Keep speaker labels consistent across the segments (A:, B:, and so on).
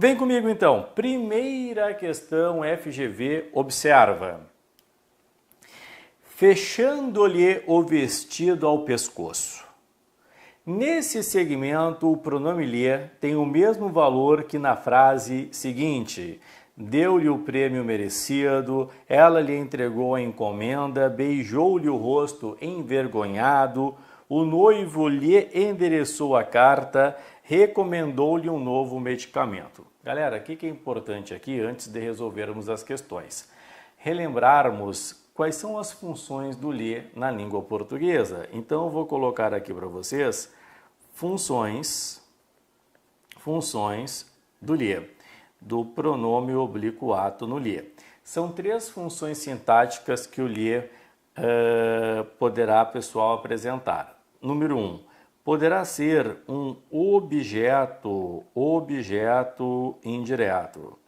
A: Vem comigo então. Primeira questão FGV, observa. Fechando-lhe o vestido ao pescoço. Nesse segmento, o pronome lhe tem o mesmo valor que na frase seguinte. Deu-lhe o prêmio merecido, ela lhe entregou a encomenda, beijou-lhe o rosto envergonhado, o noivo lhe endereçou a carta, recomendou-lhe um novo medicamento. Galera, o que é importante aqui antes de resolvermos as questões? Relembrarmos quais são as funções do lhe na língua portuguesa. Então, eu vou colocar aqui para vocês funções do lhe, do pronome oblíquo ato no lhe. São 3 funções sintáticas que o lhe poderá, pessoal, apresentar. Número 1, poderá ser um objeto indireto.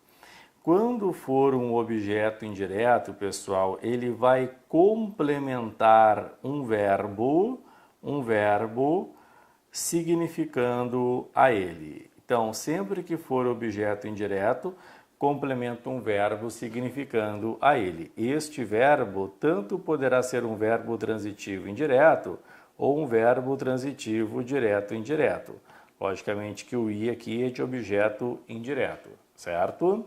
A: Quando for um objeto indireto, pessoal, ele vai complementar um verbo significando a ele. Então, sempre que for objeto indireto, complementa um verbo significando a ele. Este verbo tanto poderá ser um verbo transitivo indireto ou um verbo transitivo direto-indireto. Logicamente que o i aqui é de objeto indireto, certo?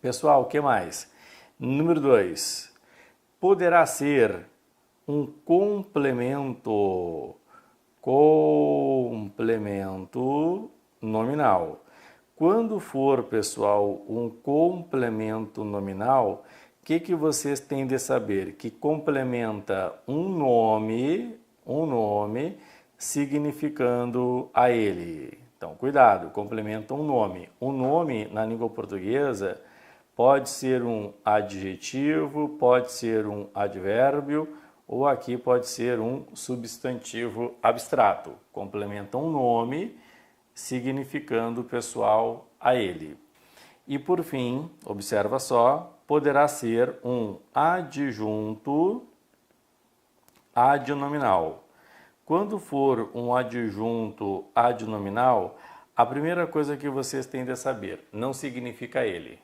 A: Pessoal, o que mais? Número 2. Poderá ser um complemento nominal. Quando for, pessoal, um complemento nominal, o que vocês têm de saber? Que complementa um nome significando a ele. Então, cuidado, complementa um nome. Um nome, na língua portuguesa, pode ser um adjetivo, pode ser um advérbio, ou aqui pode ser um substantivo abstrato. Complementa um nome, significando, pessoal, a ele. E por fim, observa só, poderá ser um adjunto adnominal. Quando for um adjunto adnominal, a primeira coisa que vocês têm de saber, não significa ele.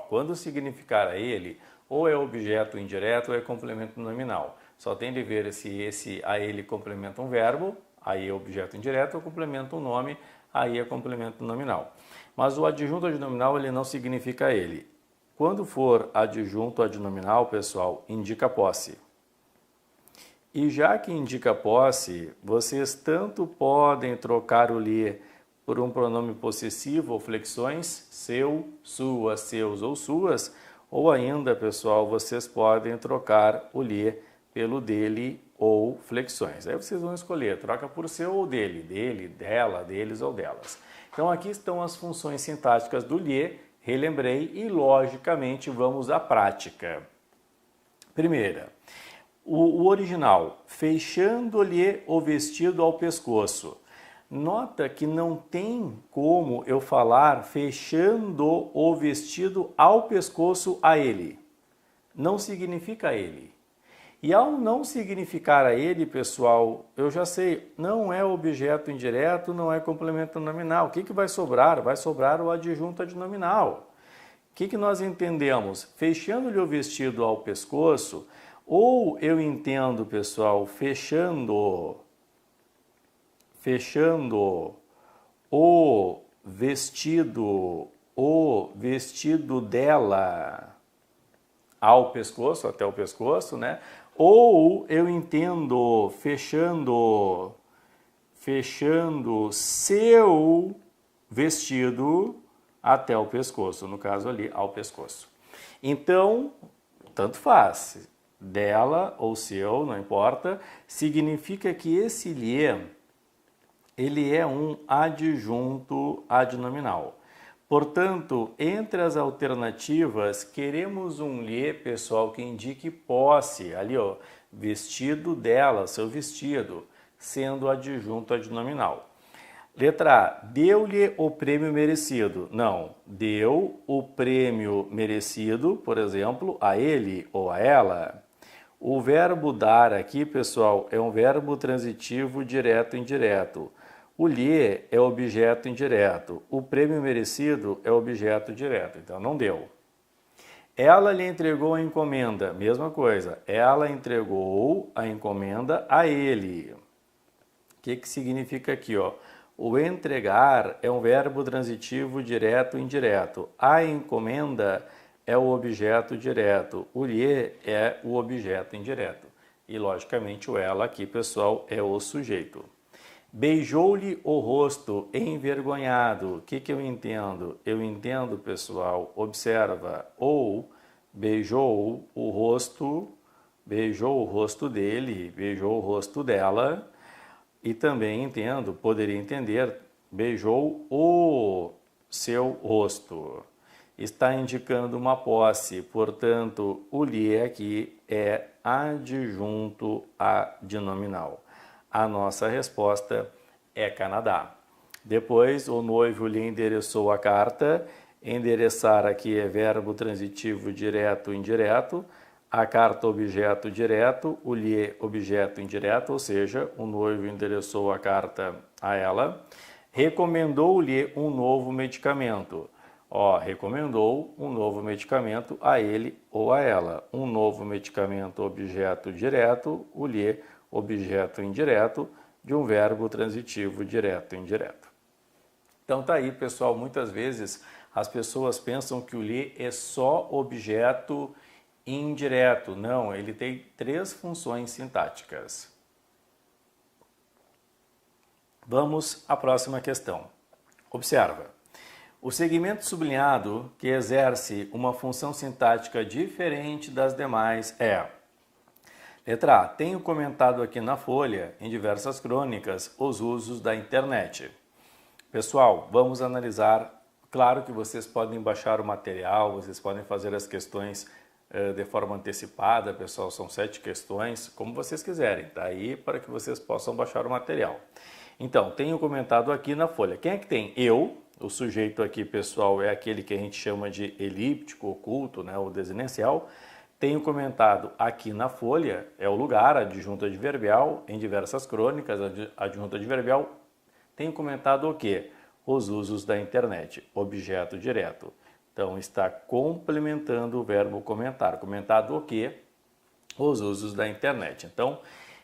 A: Quando significar a ele, ou é objeto indireto ou é complemento nominal. Só tem de ver se esse a ele complementa um verbo, aí é objeto indireto, ou complementa um nome, aí é complemento nominal. Mas o adjunto adnominal ele não significa a ele. Quando for adjunto adnominal, pessoal, indica posse. E já que indica posse, vocês tanto podem trocar o lhe por um pronome possessivo ou flexões, seu, sua, seus ou suas, ou ainda, pessoal, vocês podem trocar o lhe pelo dele ou flexões. Aí vocês vão escolher, troca por seu ou dele, dela, deles ou delas. Então aqui estão as funções sintáticas do lhe, relembrei e logicamente vamos à prática. Primeira, o original, fechando-lhe o vestido ao pescoço. Nota que não tem como eu falar fechando o vestido ao pescoço a ele. Não significa ele. E ao não significar a ele, pessoal, eu já sei, não é objeto indireto, não é complemento nominal. O que vai sobrar? Vai sobrar o adjunto adnominal. O que nós entendemos? Fechando-lhe o vestido ao pescoço, ou eu entendo, pessoal, fechando o vestido dela ao pescoço, até o pescoço, né? Ou eu entendo fechando seu vestido até o pescoço, no caso ali, ao pescoço. Então, tanto faz, dela ou seu, não importa, significa que esse lhe ele é um adjunto adnominal. Portanto, entre as alternativas, queremos um lhe, pessoal, que indique posse, ali ó, vestido dela, seu vestido, sendo adjunto adnominal. Letra A, deu-lhe o prêmio merecido. Não, deu o prêmio merecido, por exemplo, a ele ou a ela. O verbo dar aqui, pessoal, é um verbo transitivo direto e indireto. O lhe é objeto indireto. O prêmio merecido é objeto direto. Então, não deu. Ela lhe entregou a encomenda. Mesma coisa. Ela entregou a encomenda a ele. O que significa aqui, ó? O entregar é um verbo transitivo direto e indireto. A encomenda é o objeto direto. O lhe é o objeto indireto. E, logicamente, o ela aqui, pessoal, é o sujeito. Beijou-lhe o rosto envergonhado. O que eu entendo? Eu entendo, pessoal, observa, ou beijou o rosto dele, beijou o rosto dela, e também entendo, poderia entender, beijou o seu rosto. Está indicando uma posse, portanto, o lhe aqui é adjunto adnominal. A nossa resposta é Canadá. Depois, o noivo lhe endereçou a carta. Endereçar aqui é verbo transitivo direto e indireto. A carta objeto direto, o lhe objeto indireto, ou seja, o noivo endereçou a carta a ela. Recomendou-lhe um novo medicamento. Recomendou um novo medicamento a ele ou a ela. Um novo medicamento objeto direto, o lhe objeto indireto de um verbo transitivo direto e indireto. Então tá aí, pessoal, muitas vezes as pessoas pensam que o lhe é só objeto indireto. Não, ele tem 3 funções sintáticas. Vamos à próxima questão. Observa. O segmento sublinhado que exerce uma função sintática diferente das demais é: letra A. Tenho comentado aqui na folha, em diversas crônicas, os usos da internet. Pessoal, vamos analisar. Claro que vocês podem baixar o material, vocês podem fazer as questões de forma antecipada, pessoal, são 7 questões, como vocês quiserem, tá aí para que vocês possam baixar o material. Então, tenho comentado aqui na folha. Quem é que tem? Eu, o sujeito aqui, pessoal, é aquele que a gente chama de elíptico, oculto, né, o desinencial. Tenho comentado aqui na folha, é o lugar, adjunto adverbial, em diversas crônicas, adjunto adverbial. Tenho comentado o quê? Os usos da internet, objeto direto. Então, está complementando o verbo comentar. Comentado o quê? Os usos da internet. Então,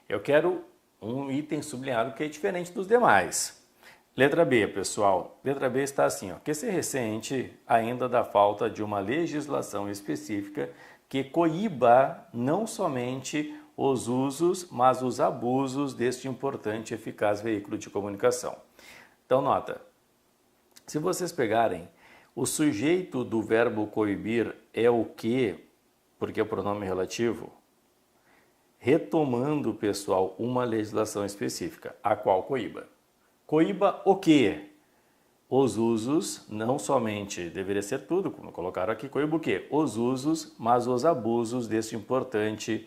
A: eu quero um item sublinhado que é diferente dos demais. Letra B, pessoal. Letra B está assim, ó. Que se ressente ainda da falta de uma legislação específica que coíba não somente os usos, mas os abusos deste importante e eficaz veículo de comunicação. Então, nota. Se vocês pegarem, o sujeito do verbo coibir é o que, porque é o pronome relativo, retomando, pessoal, uma legislação específica, a qual coíba. Coíba o quê? Os usos, não somente, deveria ser tudo, como colocaram aqui, coíba o quê? Os usos, mas os abusos deste importante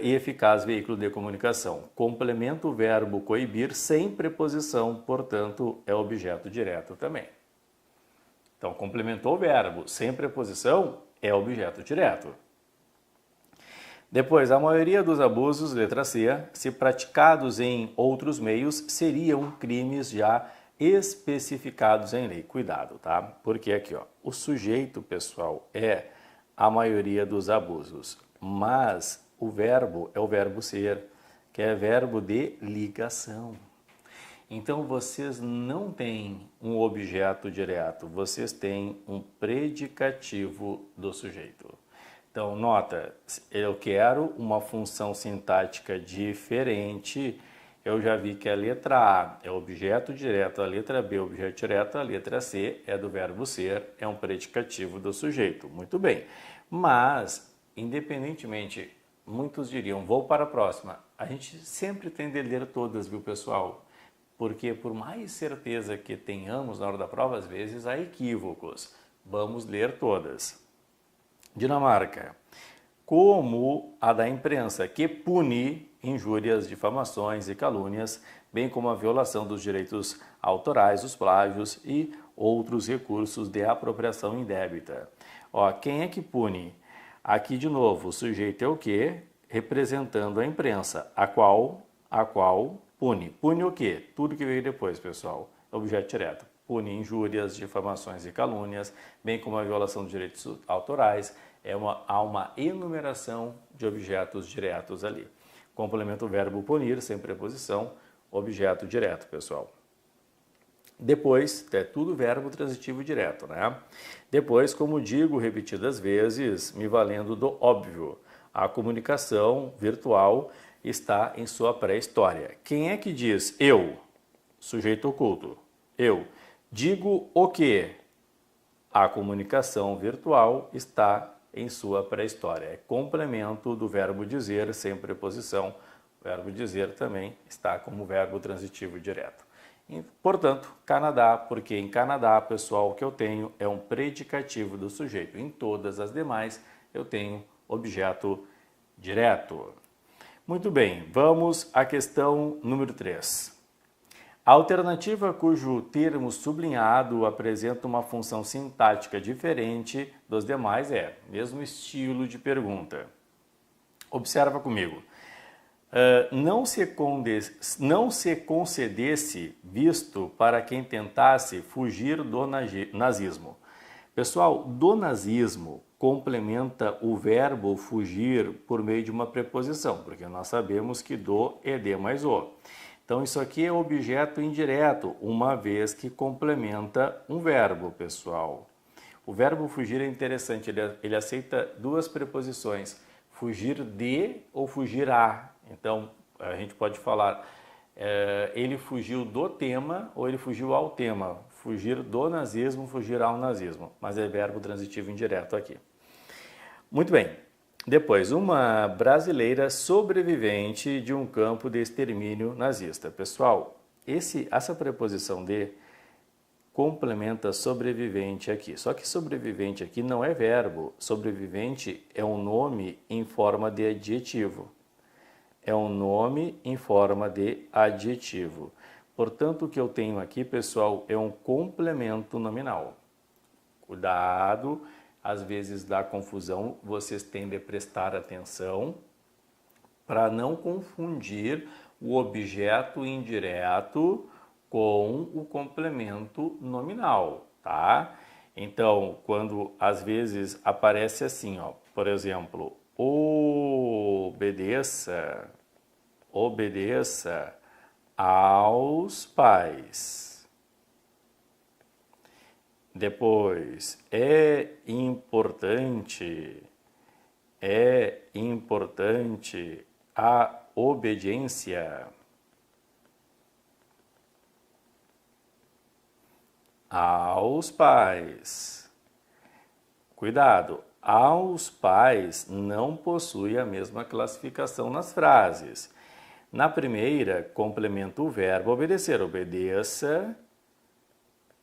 A: e eficaz veículo de comunicação. Complementa o verbo coibir sem preposição, portanto, é objeto direto também. Então, complementou o verbo sem preposição, é objeto direto. Depois, a maioria dos abusos, letra C, se praticados em outros meios, seriam crimes já especificados em lei. Cuidado, tá? Porque aqui, ó, o sujeito, pessoal, é a maioria dos abusos, mas o verbo é o verbo ser, que é verbo de ligação. Então, vocês não têm um objeto direto, vocês têm um predicativo do sujeito. Então, nota, eu quero uma função sintática diferente. Eu já vi que a letra A é objeto direto, a letra B é objeto direto, a letra C é do verbo ser, é um predicativo do sujeito. Muito bem. Mas, independentemente, muitos diriam, vou para a próxima. A gente sempre tem de ler todas, viu, pessoal? Porque por mais certeza que tenhamos na hora da prova, às vezes há equívocos. Vamos ler todas. Dinamarca. Como a da imprensa, que pune injúrias, difamações e calúnias, bem como a violação dos direitos autorais, os plágios e outros recursos de apropriação indébita. Quem é que pune? Aqui, de novo, o sujeito é o quê? Representando a imprensa, a qual Pune. Pune o quê? Tudo que veio depois, pessoal. Objeto direto. Pune injúrias, difamações e calúnias, bem como a violação de direitos autorais. Há uma enumeração de objetos diretos ali. Complementa o verbo punir, sem preposição, objeto direto, pessoal. Depois, é tudo verbo transitivo direto, né? Depois, como digo repetidas vezes, me valendo do óbvio, a comunicação virtual está em sua pré-história. Quem é que diz eu? Sujeito oculto. Eu. Digo o quê? A comunicação virtual está em sua pré-história. É complemento do verbo dizer sem preposição. O verbo dizer também está como verbo transitivo direto. E, portanto, Canadá, porque em Canadá, pessoal, o que eu tenho é um predicativo do sujeito. Em todas as demais, eu tenho objeto direto. Muito bem, vamos à questão número 3. A alternativa cujo termo sublinhado apresenta uma função sintática diferente dos demais é mesmo estilo de pergunta. Observa comigo. Não se concedesse visto para quem tentasse fugir do nazismo. Pessoal, do nazismo complementa o verbo fugir por meio de uma preposição, porque nós sabemos que do é de mais o. Então, isso aqui é objeto indireto, uma vez que complementa um verbo, pessoal. O verbo fugir é interessante, ele aceita duas preposições, fugir de ou fugir a. Então, a gente pode falar, ele fugiu do tema ou ele fugiu ao tema. Fugir do nazismo, fugir ao nazismo. Mas é verbo transitivo indireto aqui. Muito bem. Depois, uma brasileira sobrevivente de um campo de extermínio nazista. Pessoal, essa preposição de complementa sobrevivente aqui. Só que sobrevivente aqui não é verbo. Sobrevivente é um nome em forma de adjetivo. É um nome em forma de adjetivo. Portanto, o que eu tenho aqui, pessoal, é um complemento nominal. Cuidado, às vezes dá confusão, vocês têm de prestar atenção para não confundir o objeto indireto com o complemento nominal, tá? Então, quando às vezes aparece assim, ó, por exemplo, obedeça aos pais. Depois, é importante a obediência aos pais. Cuidado, aos pais não possui a mesma classificação nas frases. Na primeira, complementa o verbo obedecer. Obedeça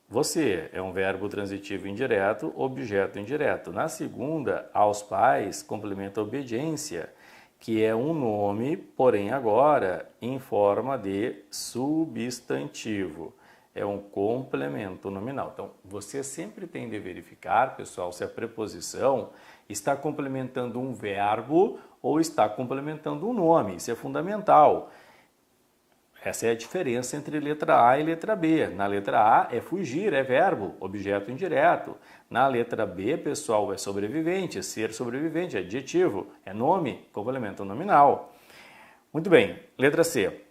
A: você. É um verbo transitivo indireto, objeto indireto. Na segunda, aos pais, complementa a obediência, que é um nome, porém agora em forma de substantivo. É um complemento nominal. Então, você sempre tem de verificar, pessoal, se a preposição está complementando um verbo ou está complementando um nome. Isso é fundamental. Essa é a diferença entre letra A e letra B. Na letra A é fugir, é verbo, objeto indireto. Na letra B, pessoal, é sobrevivente, ser sobrevivente, é adjetivo, é nome, complemento nominal. Muito bem, letra C.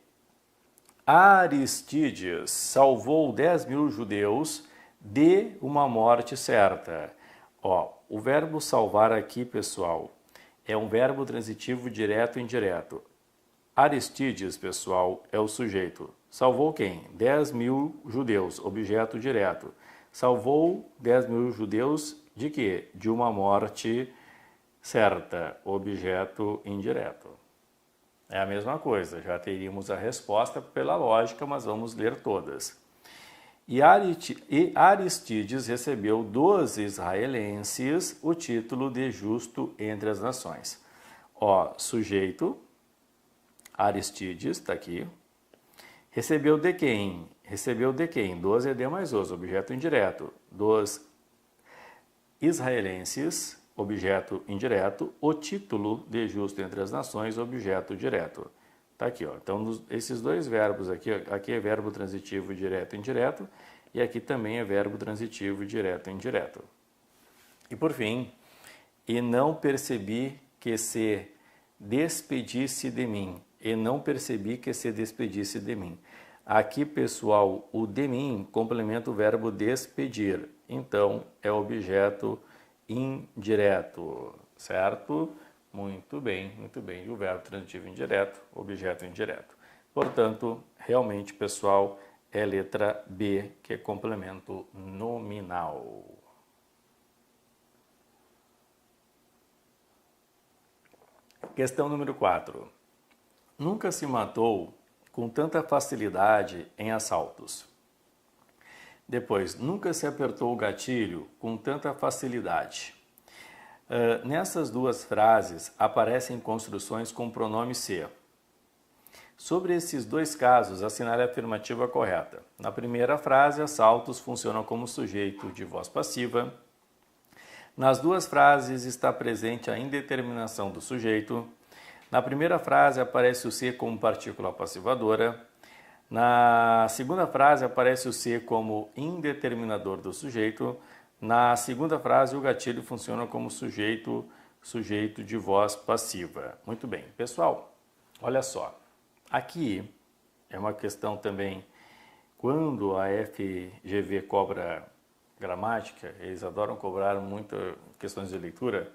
A: Aristides salvou 10.000 judeus de uma morte certa. Ó, o verbo salvar aqui, pessoal, é um verbo transitivo direto e indireto. Aristides, pessoal, é o sujeito. Salvou quem? 10.000 judeus, objeto direto. Salvou 10.000 judeus de quê? De uma morte certa, objeto indireto. É a mesma coisa, já teríamos a resposta pela lógica, mas vamos ler todas. E Aristides recebeu dos israelenses o título de justo entre as nações. Ó, sujeito, Aristides, está aqui. Recebeu de quem? Recebeu de quem? Dos ED mais os, objeto indireto. Dos israelenses, objeto indireto. O título de justo entre as nações, objeto direto. Tá aqui, ó. Então, esses dois verbos aqui, ó, aqui é verbo transitivo direto e indireto, e aqui também é verbo transitivo direto e indireto. E por fim, e não percebi que se despedisse de mim. E não percebi que se despedisse de mim. Aqui, pessoal, o de mim complementa o verbo despedir. Então, é objeto indireto, certo? Muito bem, muito bem. E o verbo transitivo indireto, objeto indireto. Portanto, realmente, pessoal, é letra B, que é complemento nominal. Questão número 4. Nunca se matou com tanta facilidade em assaltos. Depois, nunca se apertou o gatilho com tanta facilidade. Nessas duas frases aparecem construções com pronome se. Sobre esses dois casos, assinale a afirmativa correta. Na primeira frase, assaltos funcionam como sujeito de voz passiva. Nas duas frases está presente a indeterminação do sujeito. Na primeira frase aparece o se como partícula passivadora. Na segunda frase aparece o se como indeterminador do sujeito. Na segunda frase o gatilho funciona como sujeito de voz passiva. Muito bem, pessoal, olha só. Aqui é uma questão também, quando a FGV cobra gramática, eles adoram cobrar muitas questões de leitura.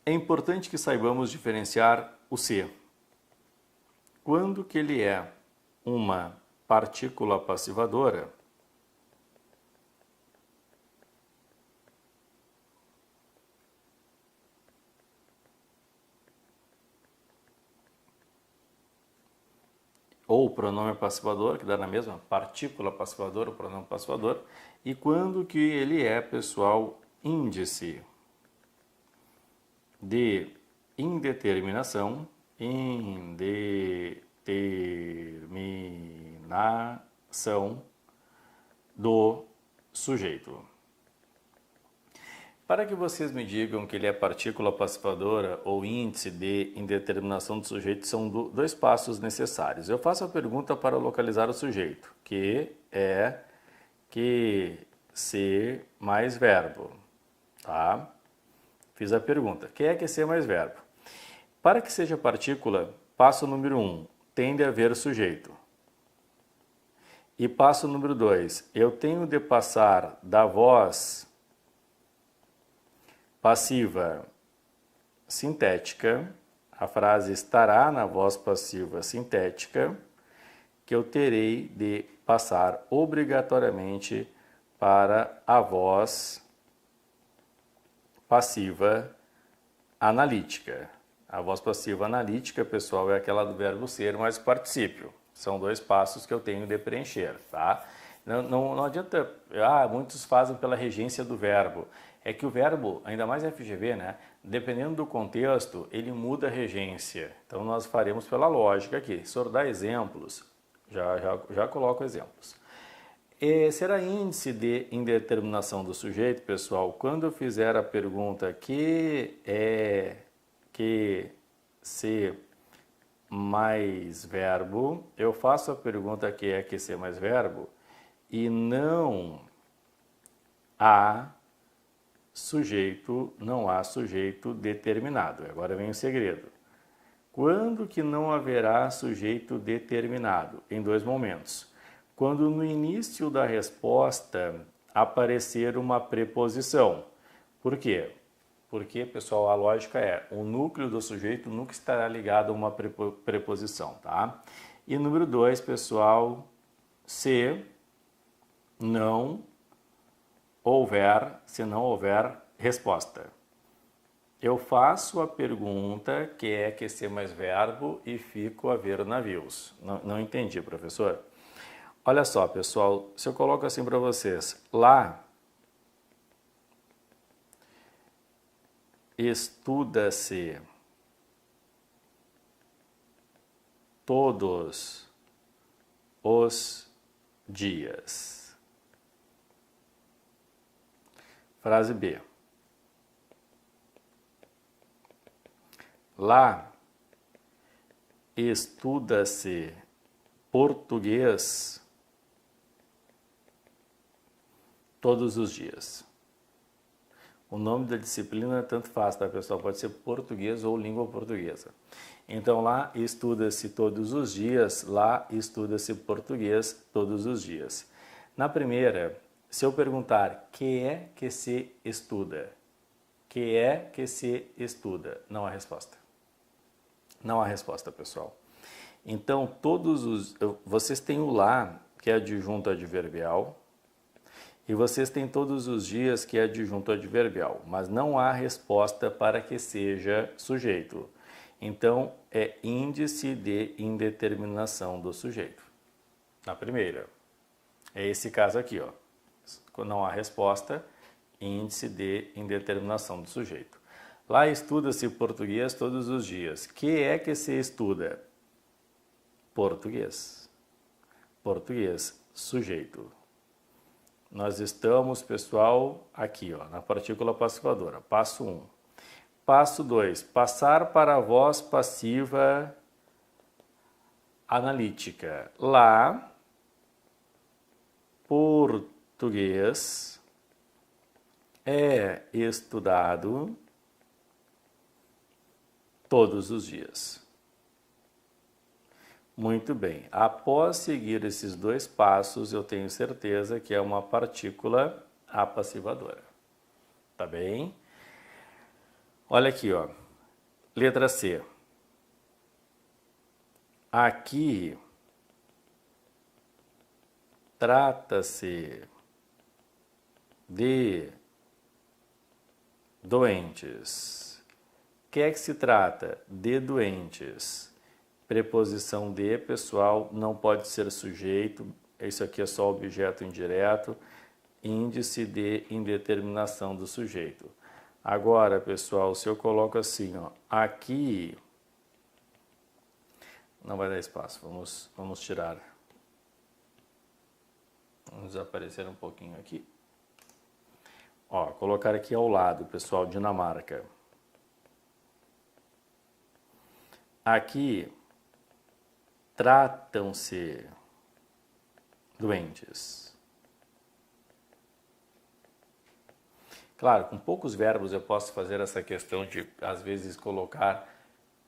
A: É importante que saibamos diferenciar o se. Quando que ele é uma partícula passivadora, ou o pronome passivador, que dá na mesma, partícula passivadora, o pronome passivador, e quando que ele é, pessoal, índice de indeterminação, do sujeito. Para que vocês me digam que ele é partícula passivadora ou índice de indeterminação do sujeito, são dois passos necessários. Eu faço a pergunta para localizar o sujeito, que é que se mais verbo, tá? Fiz a pergunta, que é que se mais verbo? Para que seja partícula, passo número 1, tende a haver sujeito. E passo número 2, eu tenho de passar da voz passiva sintética, a frase estará na voz passiva sintética, que eu terei de passar obrigatoriamente para a voz passiva analítica. A voz passiva analítica, pessoal, é aquela do verbo ser mais particípio. São dois passos que eu tenho de preencher, tá? Não adianta, muitos fazem pela regência do verbo. É que o verbo, ainda mais FGV, né? Dependendo do contexto, ele muda a regência. Então, nós faremos pela lógica aqui. Se eu dar exemplos, já coloco exemplos. Será índice de indeterminação do sujeito, pessoal, quando eu fizer a pergunta que se mais verbo, eu faço a pergunta que é que se mais verbo e não há sujeito determinado. Agora vem o segredo. Quando que não haverá sujeito determinado? Em dois momentos. Quando no início da resposta aparecer uma preposição. Por quê? Porque, pessoal, a lógica é o núcleo do sujeito nunca estará ligado a uma preposição, tá? E número 2, pessoal, se não houver resposta. Eu faço a pergunta que é que ser mais verbo e fico a ver navios. Não entendi, professor. Olha só, pessoal, se eu coloco assim para vocês, lá estuda-se todos os dias. Frase B. Lá estuda-se português todos os dias. O nome da disciplina tanto faz, tá, pessoal? Pode ser português ou língua portuguesa. Então, lá estuda-se todos os dias, lá estuda-se português todos os dias. Na primeira, se eu perguntar que é que se estuda? Que é que se estuda? Não há resposta. Não há resposta, pessoal. Então, vocês têm o lá, que é adjunto adverbial, e vocês têm todos os dias, que é adjunto adverbial, mas não há resposta para que seja sujeito. Então, é índice de indeterminação do sujeito. Na primeira. É esse caso aqui, ó. Não há resposta, índice de indeterminação do sujeito. Lá estuda-se português todos os dias. Que é que se estuda? Português. Português, sujeito. Nós estamos, pessoal, aqui, ó, na partícula passivadora. Passo 1. Passo 2. Passar para a voz passiva analítica. Lá, português é estudado todos os dias. Muito bem. Após seguir esses dois passos, eu tenho certeza que é uma partícula apassivadora. Tá bem? Olha aqui, ó. Letra C. Aqui trata-se de doentes. O que é que se trata? De doentes. Preposição de, pessoal, não pode ser sujeito. Isso aqui é só objeto indireto. Índice de indeterminação do sujeito. Agora, pessoal, se eu coloco assim, ó, aqui, não vai dar espaço, vamos tirar. Vamos desaparecer um pouquinho aqui. Ó, colocar aqui ao lado, pessoal, Dinamarca. Aqui, tratam-se doentes. Claro, com poucos verbos eu posso fazer essa questão de, às vezes, colocar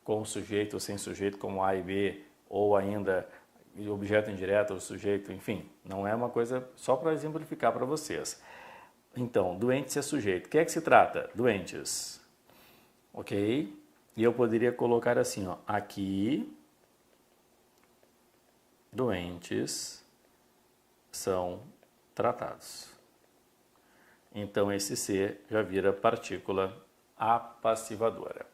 A: com sujeito ou sem sujeito, como A e B, ou ainda objeto indireto ou sujeito, enfim. Não é uma coisa só para exemplificar para vocês. Então, doentes é sujeito. O que é que se trata? Doentes. Ok? E eu poderia colocar assim, ó, aqui, doentes são tratados. Então, esse C já vira partícula apassivadora.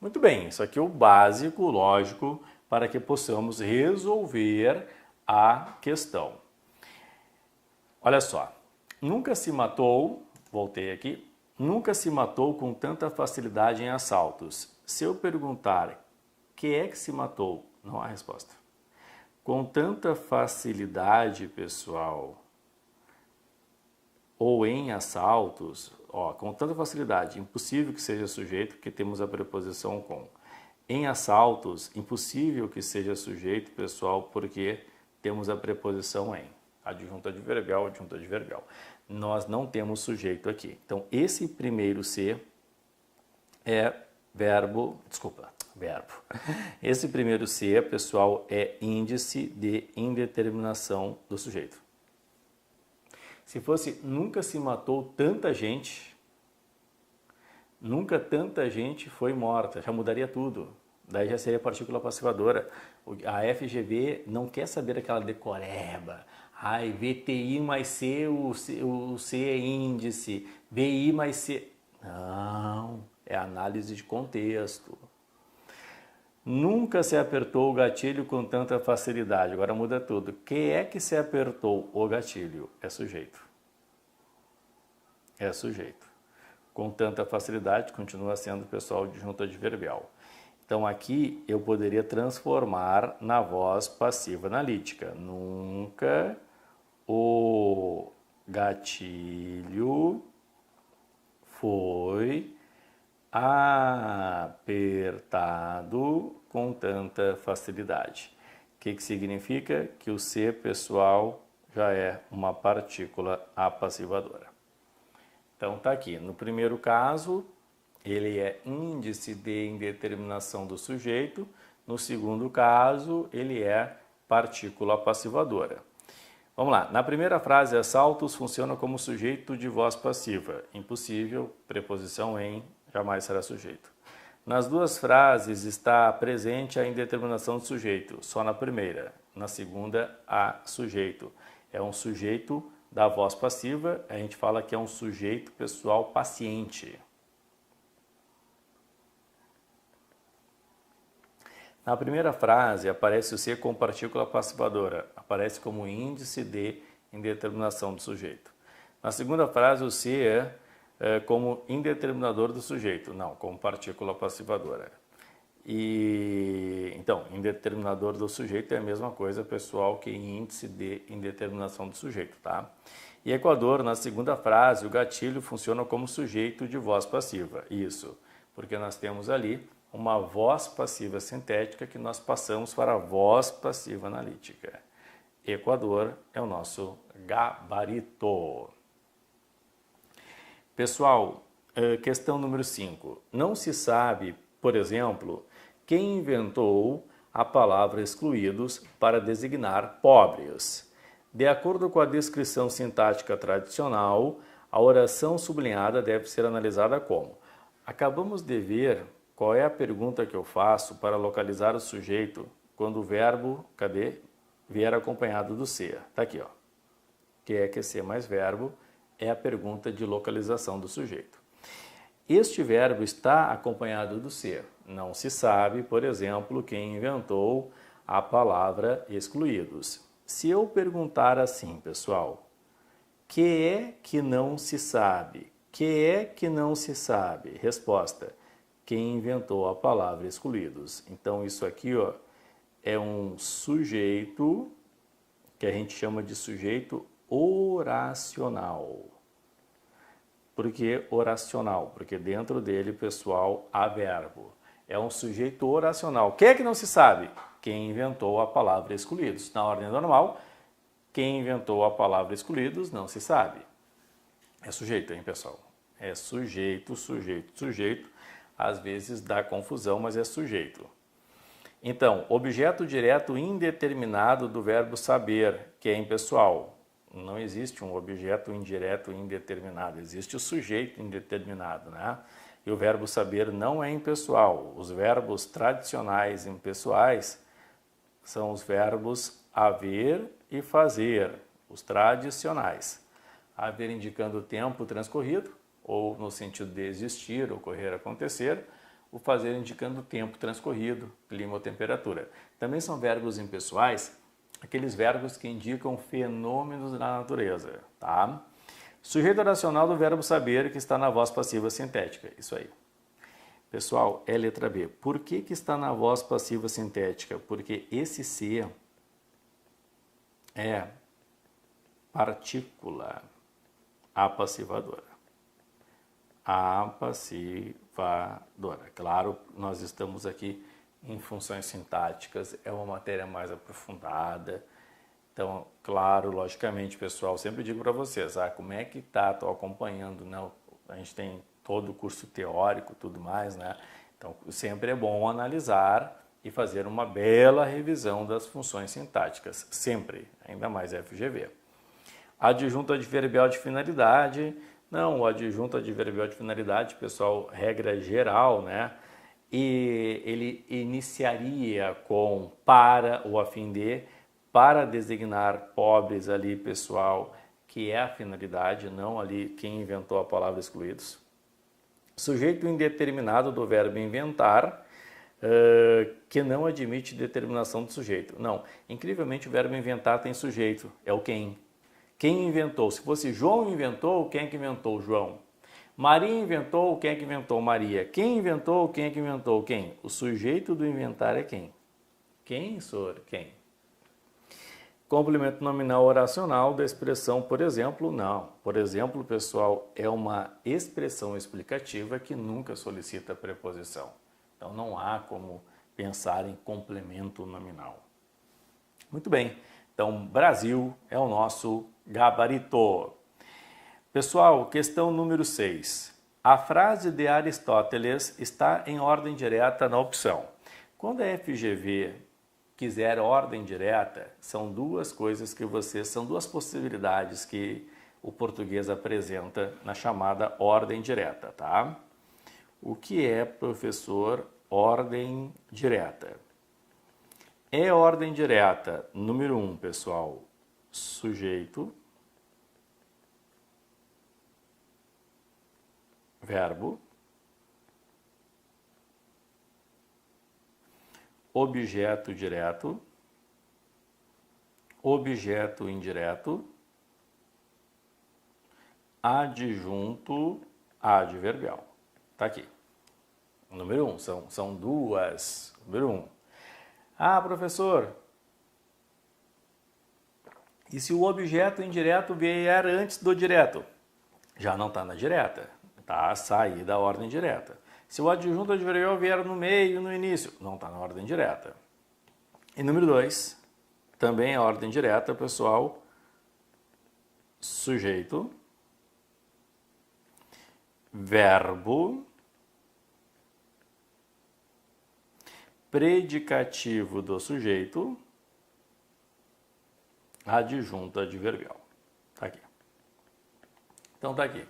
A: Muito bem, isso aqui é o básico, lógico, para que possamos resolver a questão. Olha só, nunca se matou, voltei aqui, nunca se matou com tanta facilidade em assaltos. Se eu perguntar, que é que se matou? Não há resposta. Com tanta facilidade, pessoal, ou em assaltos, ó, com tanta facilidade, impossível que seja sujeito, porque temos a preposição com. Em assaltos, impossível que seja sujeito, pessoal, porque temos a preposição em. Adjunto adverbial, adjunto adverbial. Nós não temos sujeito aqui. Então, esse primeiro C é verbo. Esse primeiro C, pessoal, é índice de indeterminação do sujeito. Se fosse nunca se matou tanta gente, nunca tanta gente foi morta, já mudaria tudo. Daí já seria partícula passivadora. A FGV não quer saber aquela decoreba. Ai, VTI mais C, o C é índice. VI mais C. Não, é análise de contexto. Nunca se apertou o gatilho com tanta facilidade. Agora muda tudo. Que é que se apertou o gatilho? É sujeito. É sujeito. Com tanta facilidade, continua sendo pessoal adjunto adverbial. Então, aqui eu poderia transformar na voz passiva analítica. Nunca o gatilho foi apertado com tanta facilidade. O que significa? Que o ser, pessoal, já é uma partícula apassivadora. Então tá aqui, no primeiro caso, ele é índice de indeterminação do sujeito, no segundo caso, ele é partícula apassivadora. Vamos lá, na primeira frase, assaltos funciona como sujeito de voz passiva. Impossível, preposição em, jamais será sujeito. Nas duas frases está presente a indeterminação do sujeito, só na primeira. Na segunda, há sujeito. É um sujeito da voz passiva, a gente fala que é um sujeito pessoal paciente. Na primeira frase, aparece o ser como partícula passivadora, aparece como índice de indeterminação do sujeito. Na segunda frase, o ser como indeterminador do sujeito, não, como partícula passivadora. Então, indeterminador do sujeito é a mesma coisa, pessoal, que índice de indeterminação do sujeito, tá? E Equador, na segunda frase, o gatilho funciona como sujeito de voz passiva. Isso, porque nós temos ali uma voz passiva sintética que nós passamos para a voz passiva analítica. Equador é o nosso gabarito. Pessoal, questão número 5. Não se sabe, por exemplo, quem inventou a palavra excluídos para designar pobres. De acordo com a descrição sintática tradicional, a oração sublinhada deve ser analisada como? Acabamos de ver qual é a pergunta que eu faço para localizar o sujeito quando o verbo, vier acompanhado do ser. Está aqui, ó. Que é que ser mais verbo é a pergunta de localização do sujeito. Este verbo está acompanhado do ser. Não se sabe, por exemplo, quem inventou a palavra excluídos. Se eu perguntar assim, pessoal, que é que não se sabe? Que é que não se sabe? Resposta, quem inventou a palavra excluídos. Então, isso aqui, ó, é um sujeito que a gente chama de sujeito oracional. Por que oracional? Porque dentro dele, pessoal, há verbo. É um sujeito oracional. Quem é que não se sabe? Quem inventou a palavra excluídos. Na ordem normal, quem inventou a palavra excluídos não se sabe. É sujeito, hein, pessoal? É sujeito, sujeito, sujeito. Às vezes dá confusão, mas é sujeito. Então, objeto direto indeterminado do verbo saber, que é impessoal. Não existe um objeto indireto indeterminado, existe o sujeito indeterminado, né? E o verbo saber não é impessoal. Os verbos tradicionais impessoais são os verbos haver e fazer, os tradicionais. Haver indicando o tempo transcorrido, ou no sentido de existir, ocorrer, acontecer, o fazer indicando o tempo transcorrido, clima ou temperatura. Também são verbos impessoais, aqueles verbos que indicam fenômenos da natureza, tá? Sujeito oracional do verbo saber que está na voz passiva sintética, isso aí. Pessoal, é letra B. Por que está na voz passiva sintética? Porque esse ser é partícula apassivadora. Apassivadora. Claro, nós estamos aqui em funções sintáticas, é uma matéria mais aprofundada. Então, claro, logicamente, pessoal, sempre digo para vocês, como é que tá? Estou acompanhando, né? A gente tem todo o curso teórico, tudo mais, né? Então, sempre é bom analisar e fazer uma bela revisão das funções sintáticas, sempre, ainda mais FGV. Adjunto adverbial de finalidade. Não, o adjunto adverbial de finalidade, pessoal, regra geral, né? E ele iniciaria com para ou a fim de, para designar pobres ali, pessoal, que é a finalidade, não ali quem inventou a palavra excluídos. Sujeito indeterminado do verbo inventar, que não admite determinação do sujeito. Não, incrivelmente o verbo inventar tem sujeito, é o quem. Quem inventou? Se fosse João inventou, quem é que inventou João? Maria inventou, quem é que inventou Maria? Quem inventou, quem é que inventou quem? O sujeito do inventar é quem? Quem, senhor? Quem? Complemento nominal oracional da expressão, por exemplo, não. Por exemplo, pessoal, é uma expressão explicativa que nunca solicita preposição. Então, não há como pensar em complemento nominal. Muito bem, então Brasil é o nosso gabarito. Pessoal, questão número 6. A frase de Aristóteles está em ordem direta na opção. Quando a FGV quiser ordem direta, são duas possibilidades que o português apresenta na chamada ordem direta, tá? O que é, professor, ordem direta? É ordem direta, número 1, pessoal, sujeito, verbo, objeto direto, objeto indireto, adjunto adverbial. Tá aqui. Número 1, são duas. Número 1. Ah, professor, e se o objeto indireto vier antes do direto? Já não está na direta, tá? Sair da ordem direta. Se o adjunto adverbial vier no meio, no início, não está na ordem direta. E número 2, também é ordem direta, pessoal, sujeito, verbo, predicativo do sujeito, adjunto adverbial. Tá aqui. Então tá aqui.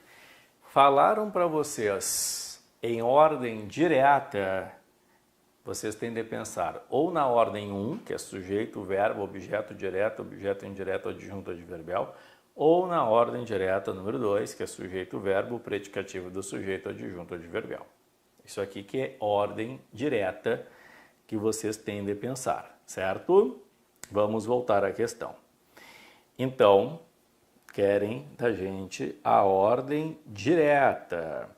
A: Falaram para vocês em ordem direta, vocês têm de pensar ou na ordem 1, que é sujeito, verbo, objeto direto, objeto indireto, adjunto adverbial, ou na ordem direta número 2, que é sujeito, verbo, predicativo do sujeito, adjunto adverbial. Isso aqui que é ordem direta que vocês têm de pensar, certo? Vamos voltar à questão. Então, querem da gente a ordem direta.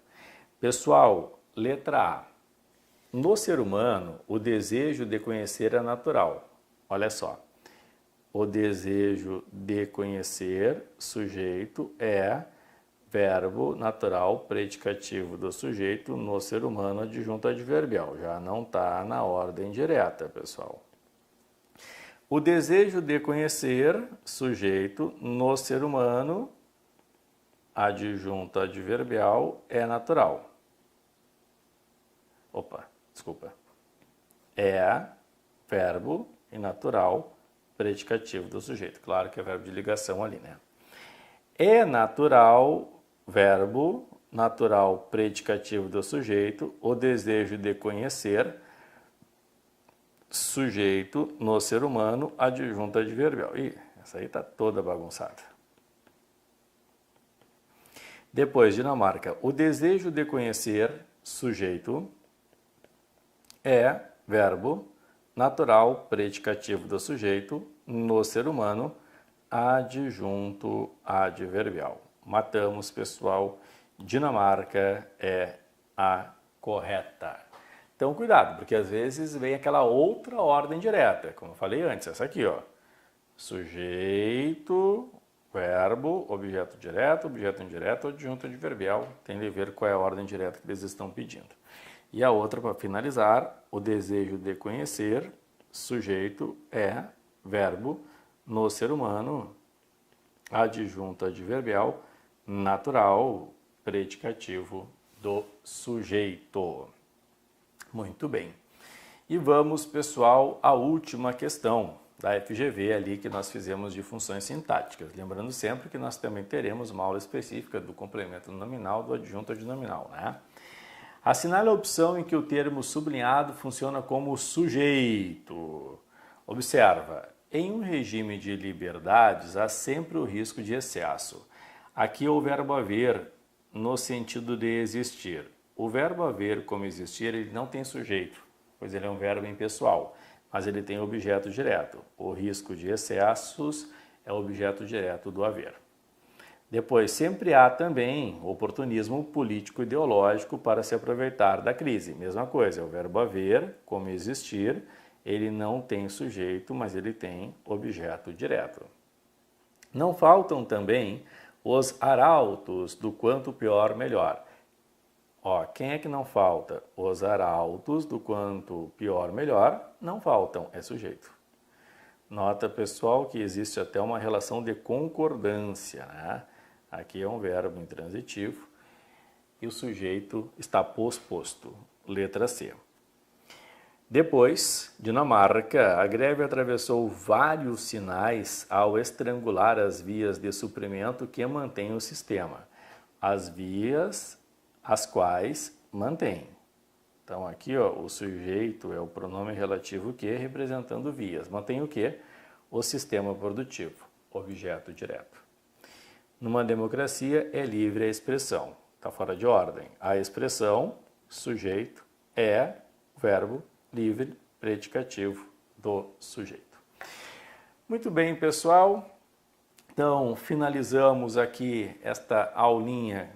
A: Pessoal, letra A. No ser humano, o desejo de conhecer é natural. Olha só. O desejo de conhecer, sujeito, é verbo natural predicativo do sujeito no ser humano adjunto adverbial. Já não está na ordem direta, pessoal. O desejo de conhecer, sujeito, no ser humano adjunto adverbial é natural. É verbo e natural predicativo do sujeito. Claro que é verbo de ligação ali, né? É natural, verbo, natural predicativo do sujeito, o desejo de conhecer, sujeito no ser humano, adjunto adverbial. Ih, essa aí está toda bagunçada. Depois, Dinamarca. O desejo de conhecer, sujeito, é verbo, natural predicativo do sujeito, no ser humano, adjunto adverbial. Matamos, pessoal. Dinamarca é a correta. Então, cuidado, porque às vezes vem aquela outra ordem direta, como eu falei antes, essa aqui, ó. Sujeito, verbo, objeto direto, objeto indireto, adjunto adverbial. Tem de ver qual é a ordem direta que eles estão pedindo. E a outra, para finalizar, o desejo de conhecer, sujeito, é verbo, no ser humano, adjunto adverbial, natural, predicativo do sujeito. Muito bem. E vamos, pessoal, à última questão da FGV ali que nós fizemos de funções sintáticas. Lembrando sempre que nós também teremos uma aula específica do complemento nominal, do adjunto adnominal, né? Assinale a opção em que o termo sublinhado funciona como sujeito. Observa, em um regime de liberdades há sempre o risco de excesso. Aqui é o verbo haver no sentido de existir. O verbo haver como existir, ele não tem sujeito, pois ele é um verbo impessoal, mas ele tem objeto direto. O risco de excessos é o objeto direto do haver. Depois, sempre há também oportunismo político-ideológico para se aproveitar da crise. Mesma coisa, é o verbo haver, como existir, ele não tem sujeito, mas ele tem objeto direto. Não faltam também os arautos do quanto pior, melhor. Ó, quem é que não falta? Os arautos, do quanto pior, melhor, não faltam, é sujeito. Nota, pessoal, que existe até uma relação de concordância, né? Aqui é um verbo intransitivo e o sujeito está posposto. Letra C. Depois, Dinamarca, a greve atravessou vários sinais ao estrangular as vias de suprimento que mantêm o sistema. As vias as quais mantém. Então aqui ó, o sujeito é o pronome relativo que representando vias. Mantém o que? O sistema produtivo, objeto direto. Numa democracia é livre a expressão. Está fora de ordem. A expressão, sujeito, é o verbo livre, predicativo do sujeito. Muito bem, pessoal. Então, finalizamos aqui esta aulinha